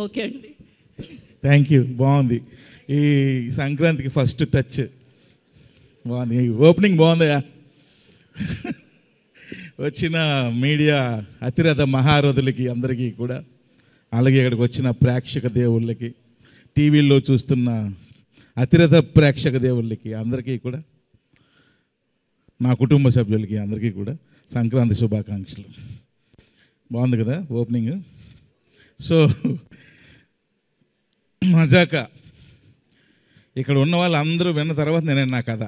Okay అండి, thank you. బాగుంది. ఈ సంక్రాంతికి ఫస్ట్ టచ్ బాగుంది. ఓపెనింగ్ బాగుందయా. వచ్చిన మీడియా అతిరథ మహారథులకి అందరికీ కూడా, అలాగే ఇక్కడికి వచ్చిన ప్రేక్షక దేవుళ్ళకి, టీవీల్లో చూస్తున్న అతిరథ ప్రేక్షక దేవుళ్ళకి అందరికీ కూడా, నా కుటుంబ సభ్యులకి అందరికీ కూడా సంక్రాంతి శుభాకాంక్షలు. బాగుంది కదా ఓపెనింగ్. సో మజాక ఇక్కడ ఉన్న వాళ్ళందరూ విన్న తర్వాత నేను నా కథ,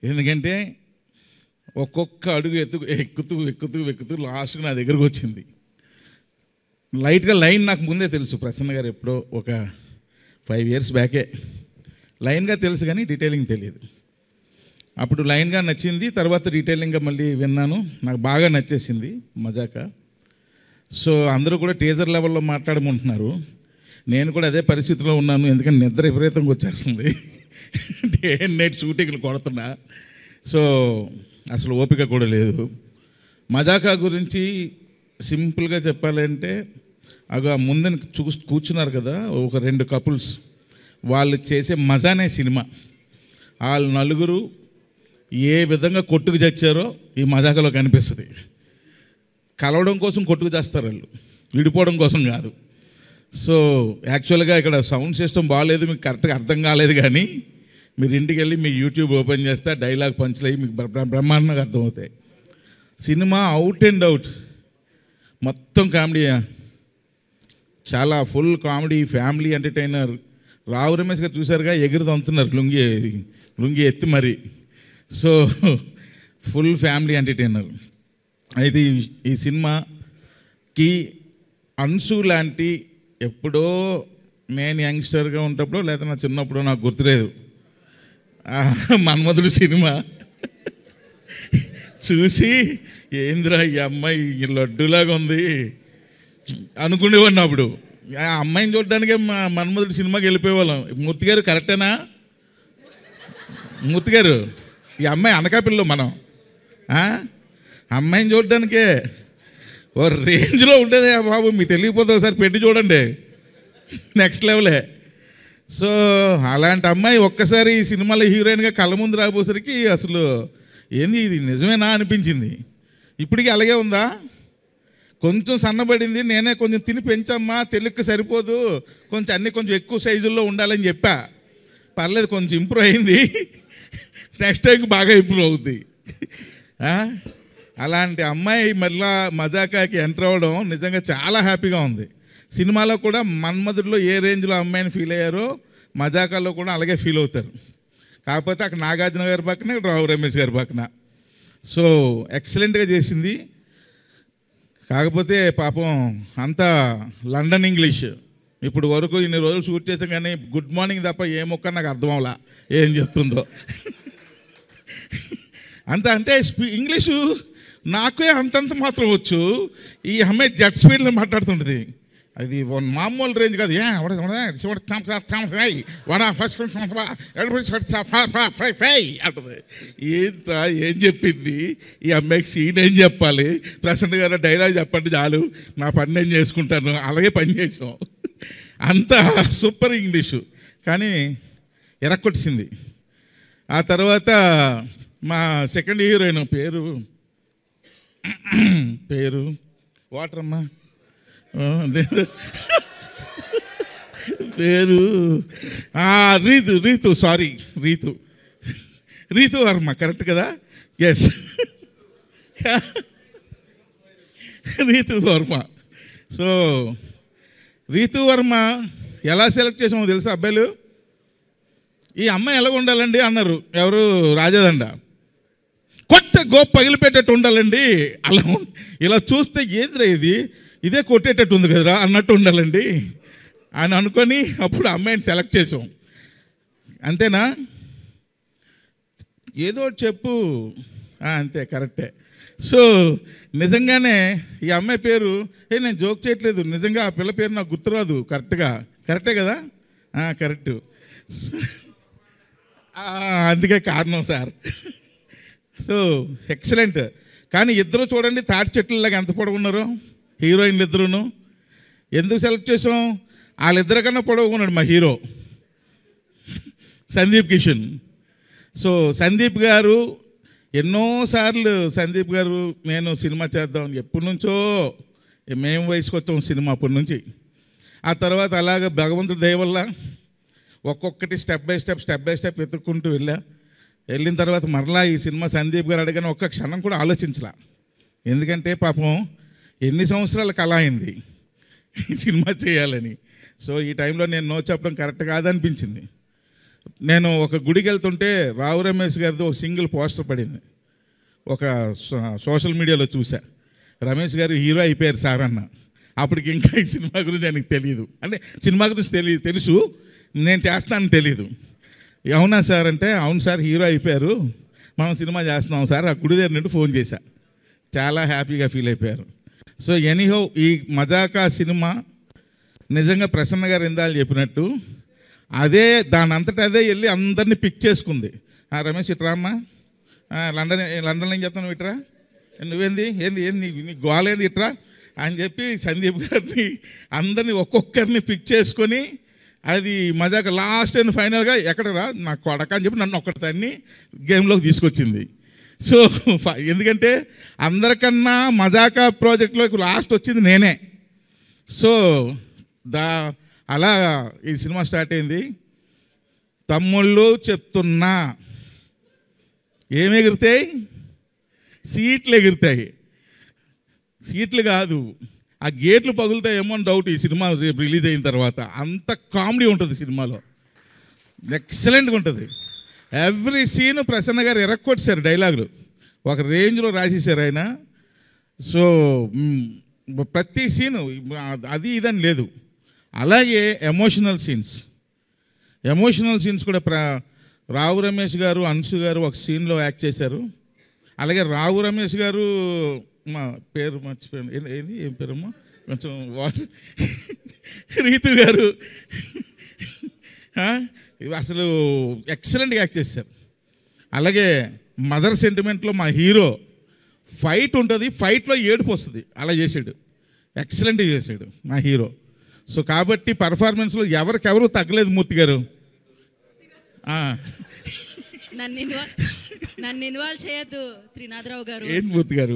ఎందుకంటే ఒక్కొక్క అడుగు ఎక్కుతూ లాస్ట్గా నా దగ్గరకు వచ్చింది. లైట్గా లైన్ నాకు ముందే తెలుసు. ప్రసన్న గారు ఎప్పుడో ఒక 5 years బ్యాకే లైన్గా తెలుసు, కానీ డీటెయిలింగ్ తెలియదు. అప్పుడు లైన్గా నచ్చింది, తర్వాత డీటెయిలింగ్గా మళ్ళీ విన్నాను, నాకు బాగా నచ్చేసింది మజాక. సో అందరూ కూడా టీజర్ లెవెల్లో మాట్లాడమంటున్నారు. నేను కూడా అదే పరిస్థితిలో ఉన్నాను, ఎందుకంటే నిద్ర విపరీతంగా వచ్చేస్తుంది. డే నైట్ షూటింగ్లు కొడుతున్నా, సో అసలు ఓపిక కూడా లేదు. మజాకా గురించి సింపుల్గా చెప్పాలంటే, ముందు కూర్చున్నారు కదా ఒక 2 కపుల్స్, వాళ్ళు చేసే మజానే సినిమా. వాళ్ళు నలుగురు ఏ విధంగా కొట్టుకు చచ్చారో ఈ మజాకలో కనిపిస్తుంది. కలవడం కోసం కొట్టుకు చేస్తారు వాళ్ళు, విడిపోవడం కోసం కాదు. సో యాక్చువల్గా ఇక్కడ సౌండ్ సిస్టమ్ బాగాలేదు, మీకు కరెక్ట్గా అర్థం కాలేదు, కానీ మీరు ఇంటికి వెళ్ళి మీ యూట్యూబ్ ఓపెన్ చేస్తే డైలాగ్ పంచులు అయ్యి మీకు బ్రహ్మాండంగా అర్థమవుతాయి. సినిమా అవుట్ అండ్ అవుట్ మొత్తం కామెడీ, చాలా full comedy, family entertainer. Rao Ramesh గారు చూసారుగా, ఎగురు తంతున్నారు లుంగి ఎత్తి మరి. So full family entertainer. అయితే ఈ సినిమాకి అన్సు లాంటి, ఎప్పుడో నేను యంగ్స్టర్గా ఉన్నప్పుడు లేదా నా చిన్నప్పుడు నాకు గుర్తులేదు, మన్మధుడు సినిమా చూసి ఏంద్రా ఈ అమ్మాయి లడ్డులాగా ఉంది అనుకునేవాడిని. అప్పుడు ఆ అమ్మాయిని చూడడానికే మన్మధుడు సినిమాకి వెళ్ళిపోయేవాళ్ళం. మూర్తి గారు కరెక్టేనా? మూర్తి గారు, ఈ అమ్మాయి అనకాపిల్లో మనం అమ్మాయిని చూడడానికే ఓ రేంజ్లో ఉండేది బాబు. మీకు తెలియకపోతే ఒకసారి పెట్టి చూడండి, నెక్స్ట్ లెవెలే. సో అలాంటి అమ్మాయి ఒక్కసారి ఈ సినిమాలో హీరోయిన్గా కళ్ళ ముందు రాబోసరికి అసలు ఏంది ఇది నిజమేనా అనిపించింది. ఇప్పటికీ అలాగే ఉందా? కొంచెం సన్నబడింది, నేనే కొంచెం తిని పెంచమ్మా, తెలుగుకి సరిపోదు, కొంచెం అన్నీ కొంచెం ఎక్కువ సైజుల్లో ఉండాలని చెప్పా. పర్లేదు, కొంచెం ఇంప్రూవ్ అయింది, నెక్స్ట్ టైంకి బాగా ఇంప్రూవ్ అవుద్ది. అలాంటి అమ్మాయి మళ్ళా మజాకాకి ఎంటర్ అవ్వడం నిజంగా చాలా హ్యాపీగా ఉంది. సినిమాలో కూడా మన్మధుడిలో ఏ రేంజ్లో అమ్మాయిని ఫీల్ అయ్యారో మజాకాలో కూడా అలాగే ఫీల్ అవుతారు. కాకపోతే అక్కడ నాగార్జున గారి పక్కన, ఇక్కడ రావు రమేష్ గారి పక్కన. సో ఎక్సలెంట్గా చేసింది. కాకపోతే పాపం అంతా లండన్ ఇంగ్లీష్. ఇప్పుడు వరకు ఇన్ని రోజులు షూట్ చేసాం, కానీ గుడ్ మార్నింగ్ తప్ప ఏ మొక్క నాకు అర్థం అవలా ఏం చెప్తుందో. అంత అంటే ఇంగ్లీషు నాకే అంతంత మాత్రం వచ్చు. ఈ అమ్మాయి జెట్ స్పీడ్లో మాట్లాడుతుంటుంది. అది మామూలు రేంజ్ కాదు. అంటుంది. ఏంట్రా ఏం చెప్పింది ఈ అమ్మాయికి? సీన్ ఏం చెప్పాలి? ప్రసన్న గారు డైలాగ్ చెప్పండి చాలు, నా పని నేను చేసుకుంటాను. అలాగే పని చేసాం. అంత సూపర్ ఇంగ్లీషు, కానీ ఎరక్కొట్టింది. ఆ తర్వాత మా సెకండ్ హీరోయిన్ పేరు వాటరమ్మా, పేరు రీతు వర్మ, కరెక్ట్ కదా? ఎస్, రీతు వర్మ. సో రీతు వర్మ ఎలా సెలెక్ట్ చేసామో తెలుసా అబ్బాయిలు? ఈ అమ్మాయి ఎలాగ ఉండాలండి అన్నారు ఎవరు, రాజదండ. కొత్త గోప్ పగిలిపెట్టేట్టు ఉండాలండి, అలా ఇలా చూస్తే ఏదిరా ఇదే కొట్టేటట్టు ఉంది కదరా అన్నట్టు ఉండాలండి అని అనుకొని అప్పుడు అమ్మాయిని సెలెక్ట్ చేసాం. అంతేనా? ఏదో చెప్పు, అంతే, కరెక్టే. సో నిజంగానే ఈ అమ్మాయి పేరు, నేను జోక్ చేయట్లేదు, నిజంగా ఆ పిల్ల పేరు నాకు గుర్తురాదు కరెక్టే కదా? కరెక్ట్. అందుకే కారణం సార్. So excellent. కానీ ఇద్దరు చూడండి తాటి చెట్లలాగా ఎంత పొడవున్నారు హీరోయిన్లు ఇద్దరును. ఎందుకు సెలెక్ట్ చేసాం? వాళ్ళిద్దరికన్నా పొడవుకున్నాడు మా హీరో సందీప్ కిషన్. సో సందీప్ గారు ఎన్నోసార్లు సందీప్ గారు నేను సినిమా చేద్దాం ఎప్పటి నుంచో మేము వయసుకు వచ్చాం సినిమా అప్పటి నుంచి. ఆ తర్వాత అలాగ భగవంతుడి దయ వల్ల ఒక్కొక్కటి స్టెప్ బై స్టెప్ వెతుక్కుంటూ వెళ్ళిన తర్వాత మరలా ఈ సినిమా సందీప్ గారు అడిగిన ఒక్క క్షణం కూడా ఆలోచించలా. ఎందుకంటే పాపం ఎన్ని సంవత్సరాల కళ అయింది ఈ సినిమా చేయాలని. సో ఈ టైంలో నేను నో చెప్పడం కరెక్ట్ కాదనిపించింది. నేను ఒక గుడికి వెళ్తుంటే రావు రమేష్ గారిది ఒక సింగిల్ పోస్టర్ పడింది. ఒక సోషల్ మీడియాలో చూసా, రమేష్ గారు హీరో అయిపోయారు సార్ అన్న. అప్పటికి ఇంకా ఈ సినిమా గురించి ఆయనకు తెలియదు. అంటే సినిమా గురించి తెలుసు, నేను చేస్తానని తెలీదు. అవునా సార్ అంటే, అవును సార్ హీరో అయిపోయారు, మనం సినిమా చేస్తున్నాం సార్. ఆ గుడి దగ్గర నుండి ఫోన్ చేశా. చాలా హ్యాపీగా ఫీల్ అయిపోయారు. సో ఎనీహౌ ఈ మజాకా సినిమా నిజంగా ప్రసన్న గారు ఇందాలు చెప్పినట్టు అదే దాని అంతటా అదే వెళ్ళి అందరినీ పిక్ చేసుకుంది. రమేష్ ఇట్రా అమ్మా, లండన్లో ఏం చెప్తాను ఇట్రా, నువ్వేంది ఏంది నీ గోలేంది ఇట్రా అని చెప్పి సందీప్ గారిని అందరినీ ఒక్కొక్కరిని పిక్ చేసుకొని అది మజాక లాస్ట్ అండ్ ఫైనల్గా ఎక్కడరా నా కొడక అని చెప్పి నన్ను ఒక్కడిదాన్ని గేమ్లోకి తీసుకొచ్చింది. సో ఎందుకంటే అందరికన్నా మజాకా ప్రాజెక్ట్లోకి లాస్ట్ వచ్చింది నేనే. సో అలా ఈ సినిమా స్టార్ట్ అయింది. తమ్ముళ్ళు చెప్తున్నా, ఏమి ఎగురుతాయి? సీట్లు ఎగురుతాయి. సీట్లు కాదు, ఆ గేట్లు పగులుతాయేమో అని డౌట్ ఈ సినిమా రేపు రిలీజ్ అయిన తర్వాత. అంత కామెడీ ఉంటుంది సినిమాలో, ఎక్సలెంట్గా ఉంటుంది. ఎవ్రీ సీను ప్రసన్న గారు ఎరక్కొచ్చారు, డైలాగులు ఒక రేంజ్లో రాసేసారు ఆయన. సో ప్రతి సీను అది ఇదని లేదు. అలాగే ఎమోషనల్ సీన్స్ కూడా రావు రమేష్ గారు, అంశు గారు ఒక సీన్లో యాక్ట్ చేశారు. అలాగే రావు రమేష్ గారు, మా పేరు మర్చిపోయాను, ఏం పేరమ్మా, కొంచెం రీతు గారు అసలు ఎక్సలెంట్గా యాక్ట్ చేశారు. అలాగే మదర్ సెంటిమెంట్లో మా హీరో ఫైట్ ఉంటుంది, ఫైట్లో ఏడుపు వస్తుంది, అలా చేశాడు, ఎక్సలెంట్గా చేశాడు మా హీరో. సో కాబట్టి పర్ఫార్మెన్స్లో ఎవరికెవరు తగ్గలేదు మూర్తి గారు. నన్ను ఇన్వాల్వ్ చేయొద్దు త్రినాథరావు గారు. ఏంటి మూర్తి గారు,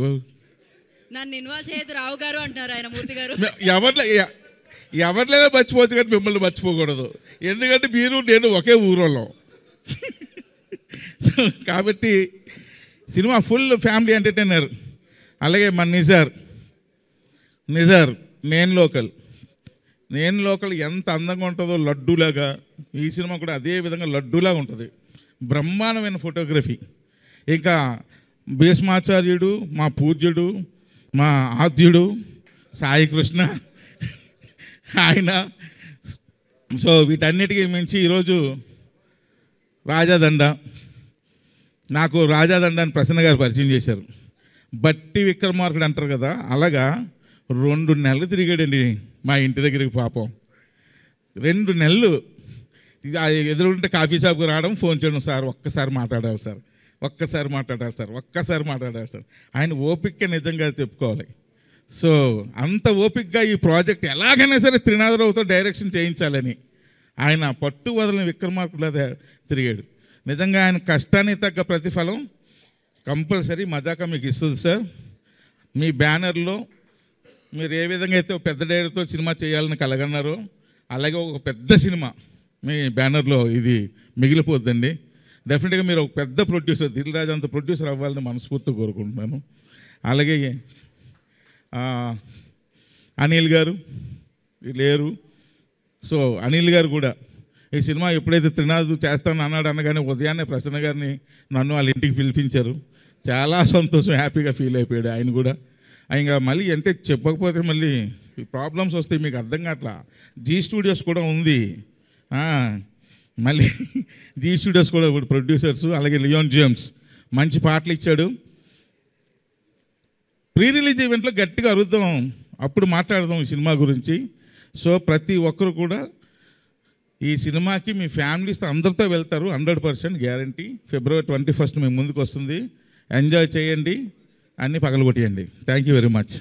నన్ను ఇన్వాల్వ్ చేయొద్దు రావు గారు అంటున్నారు ఆయన. మూర్తి గారు ఎవరినైనా మర్చిపోవచ్చు కానీ మిమ్మల్ని మర్చిపోకూడదు, ఎందుకంటే మీరు నేను ఒకే ఊరోళ్ళం. సో కాబట్టి సినిమా ఫుల్ ఫ్యామిలీ ఎంటర్టైనర్. అలాగే మన నిజార్ నేను లోకల్ ఎంత అందంగా ఉంటుందో లడ్డూలాగా, ఈ సినిమా కూడా అదే విధంగా లడ్డూలాగా ఉంటుంది. బ్రహ్మాండమైన ఫోటోగ్రఫీ. ఇంకా భీష్మాచార్యుడు, మా పూజ్యుడు, మా ఆద్యుడు సాయి కృష్ణ ఆయన. సో వీటన్నిటికీ మించి ఈరోజు రాజాదండ, నాకు రాజాదండాన్ని ప్రసన్న గారు పరిచయం చేశారు. బట్టి విక్రమార్కుడు అంటారు కదా, అలాగా 2 నెలలు తిరిగాడండి మా ఇంటి దగ్గరికి. పాపం 2 నెలలు ఎదురుంటే కాఫీ షాప్కి రావడం, ఫోన్ చేయడం, సార్ ఒక్కసారి మాట్లాడాలి సార్, ఒక్కసారి మాట్లాడాలి సార్. ఆయన ఓపిక నిజంగా చెప్పుకోవాలి. సో అంత ఓపికగా ఈ ప్రాజెక్ట్ ఎలాగైనా సరే త్రినాథరావుతో డైరెక్షన్ చేయించాలని ఆయన పట్టు వదలని విక్రమార్కులా తిరిగాడు. నిజంగా ఆయన కష్టానికి తగ్గ ప్రతిఫలం కంపల్సరీ మజాకా మీకు ఇస్తుంది సార్. మీ బ్యానర్లో మీరు ఏ విధంగా అయితే ఒక పెద్ద డైరెక్టర్తో సినిమా చేయాలని కలగన్నారో, అలాగే ఒక పెద్ద సినిమా మీ బ్యానర్లో ఇది మిగిలిపోద్దండి. డెఫినెట్గా మీరు ఒక పెద్ద ప్రొడ్యూసర్, దిల్ రాజు అంత ప్రొడ్యూసర్ అవ్వాలని మనస్ఫూర్తిగా కోరుకుంటున్నాను. అలాగే అనిల్ గారు లేరు. సో అనిల్ గారు కూడా ఈ సినిమా ఎప్పుడైతే త్రినాథ్ చేస్తాను అనగానే ఉదయాన్నే ప్రసన్న గారిని నన్ను వాళ్ళ ఇంటికి పిలిపించారు. చాలా సంతోషం, హ్యాపీగా ఫీల్ అయిపోయాడు ఆయన కూడా. ఇంకా మళ్ళీ ఎంత చెప్పకపోతే మళ్ళీ ప్రాబ్లమ్స్ వస్తాయి, మీకు అర్థం కావట్లా. జీ స్టూడియోస్ కూడా ఉంది, మళ్ళీ జీ స్టూడియోస్ కూడా ప్రొడ్యూసర్స్. అలాగే లియోన్ జేమ్స్ మంచి పాటలు ఇచ్చాడు. ప్రీ రిలీజ్ ఈవెంట్లో గట్టిగా అరుద్దాం, అప్పుడు మాట్లాడదాం ఈ సినిమా గురించి. సో ప్రతి ఒక్కరు కూడా ఈ సినిమాకి మీ ఫ్యామిలీస్తో అందరితో వెళ్తారు, 100% గ్యారంటీ. February 21 మీ ముందుకు వస్తుంది. ఎంజాయ్ చేయండి, అన్నీ పగలగొట్టేయండి. Thank you very much.